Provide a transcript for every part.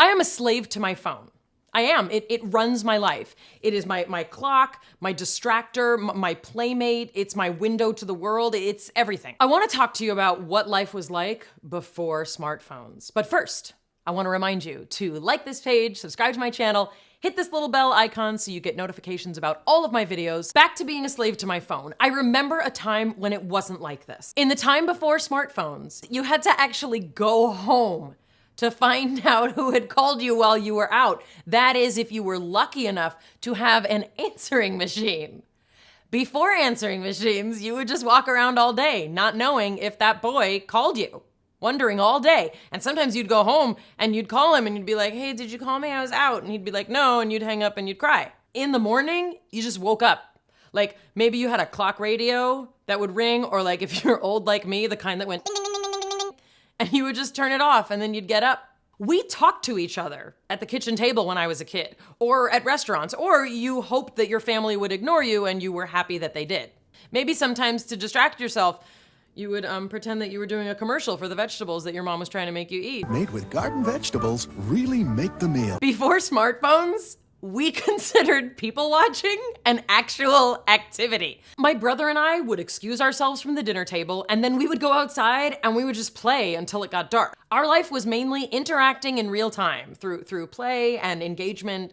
I am a slave to my phone. I am. It runs my life. It is my clock, my distractor, my playmate. It's my window to the world. It's everything. I want to talk to you about what life was like before smartphones. But first, I want to remind you to like this page, subscribe to my channel, hit this little bell icon so you get notifications about all of my videos. Back to being a slave to my phone. I remember a time when it wasn't like this. In the time before smartphones, you had to actually go home to find out who had called you while you were out. That is, if you were lucky enough to have an answering machine. Before answering machines, you would just walk around all day, not knowing if that boy called you, wondering all day. And sometimes you'd go home and you'd call him and you'd be like, hey, did you call me? I was out. And he'd be like, no, and you'd hang up and you'd cry. In the morning, you just woke up. Like maybe you had a clock radio that would ring, or like if you're old like me, the kind that went ding, ding, ding, ding, ding, ding, and you would just turn it off and then you'd get up. We talked to each other at the kitchen table when I was a kid, or at restaurants, or you hoped that your family would ignore you and you were happy that they did. Maybe sometimes to distract yourself, you would pretend that you were doing a commercial for the vegetables that your mom was trying to make you eat. Made with garden vegetables really make the meal. Before smartphones, we considered people watching an actual activity. My brother and I would excuse ourselves from the dinner table, and then we would go outside and we would just play until it got dark. Our life was mainly interacting in real time through play and engagement,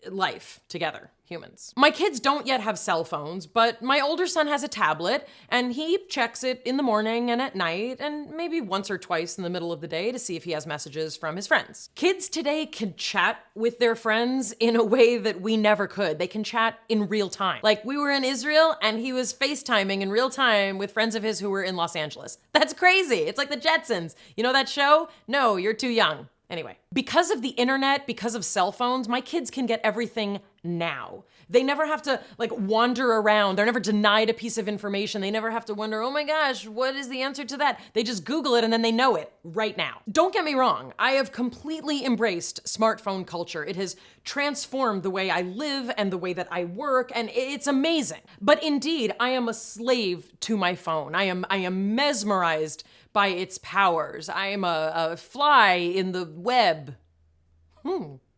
life together, humans. My kids don't yet have cell phones, but my older son has a tablet and he checks it in the morning and at night and maybe once or twice in the middle of the day to see if he has messages from his friends. Kids today can chat with their friends in a way that we never could. They can chat in real time. Like we were in Israel and he was FaceTiming in real time with friends of his who were in Los Angeles. That's crazy. It's like the Jetsons. You know that show? No, you're too young. Anyway, because of the internet, because of cell phones, my kids can get everything now. They never have to wander around. They're never denied a piece of information. They never have to wonder, oh my gosh, what is the answer to that? They just Google it and then they know it right now. Don't get me wrong. I have completely embraced smartphone culture. It has transformed the way I live and the way that I work, and it's amazing. But indeed, I am a slave to my phone. I am mesmerized by its powers. I am a fly in the web.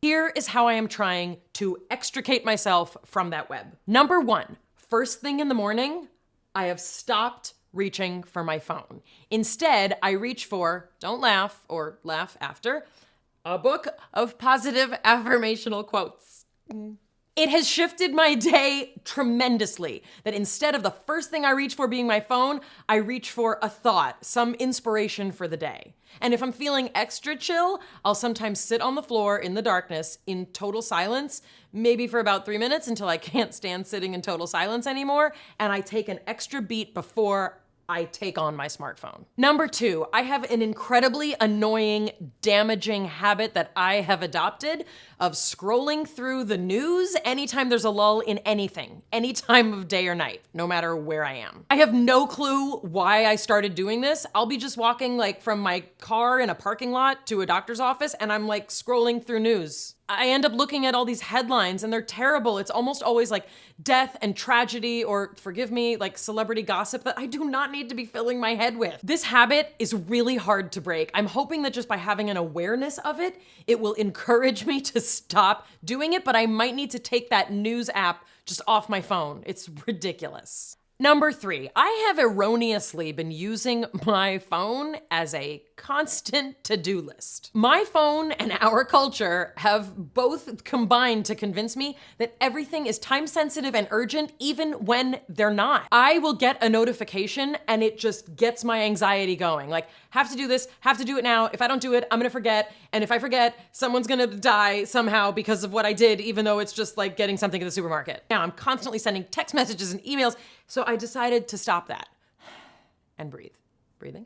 Here is how I am trying to extricate myself from that web. Number one, first thing in the morning, I have stopped reaching for my phone. Instead, I reach for, don't laugh or laugh after, a book of positive affirmational quotes. It has shifted my day tremendously, that instead of the first thing I reach for being my phone, I reach for a thought, some inspiration for the day. And if I'm feeling extra chill, I'll sometimes sit on the floor in the darkness in total silence, maybe for about 3 minutes until I can't stand sitting in total silence anymore, and I take an extra beat before I take on my smartphone. Number two, I have an incredibly annoying, damaging habit that I have adopted of scrolling through the news anytime there's a lull in anything, any time of day or night, no matter where I am. I have no clue why I started doing this. I'll be just walking from my car in a parking lot to a doctor's office and I'm scrolling through news. I end up looking at all these headlines and they're terrible. It's almost always death and tragedy, or forgive me, celebrity gossip that I do not need to be filling my head with. This habit is really hard to break. I'm hoping that just by having an awareness of it, it will encourage me to stop doing it, but I might need to take that news app just off my phone. It's ridiculous. Number three, I have erroneously been using my phone as a constant to-do list. My phone and our culture have both combined to convince me that everything is time-sensitive and urgent even when they're not. I will get a notification and it just gets my anxiety going. Have to do this, have to do it now. If I don't do it, I'm gonna forget. And if I forget, someone's gonna die somehow because of what I did, even though it's just getting something at the supermarket. Now I'm constantly sending text messages and emails, so I decided to stop that and breathe. Breathing.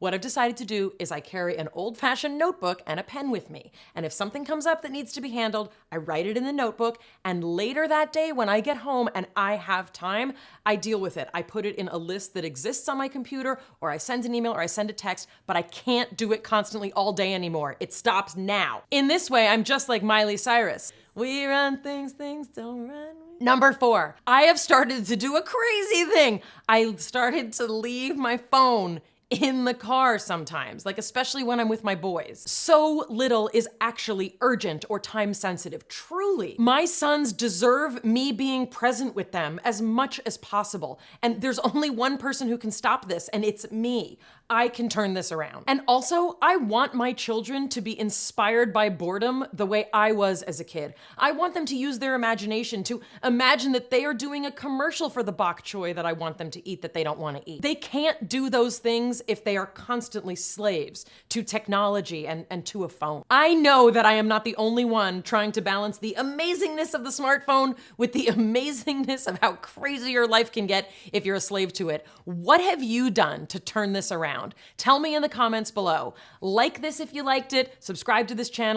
What I've decided to do is I carry an old-fashioned notebook and a pen with me. And if something comes up that needs to be handled, I write it in the notebook. And later that day when I get home and I have time, I deal with it. I put it in a list that exists on my computer, or I send an email or I send a text, but I can't do it constantly all day anymore. It stops now. In this way, I'm just like Miley Cyrus. We run things, things don't run. Number four, I have started to do a crazy thing. I started to leave my phone in the car sometimes, like especially when I'm with my boys. So little is actually urgent or time sensitive. Truly, my sons deserve me being present with them as much as possible. And there's only one person who can stop this, and it's me. I can turn this around. And also, I want my children to be inspired by boredom the way I was as a kid. I want them to use their imagination to imagine that they are doing a commercial for the bok choy that I want them to eat that they don't want to eat. They can't do those things if they are constantly slaves to technology and to a phone. I know that I am not the only one trying to balance the amazingness of the smartphone with the amazingness of how crazy your life can get if you're a slave to it. What have you done to turn this around? Tell me in the comments below. Like this if you liked it, subscribe to this channel,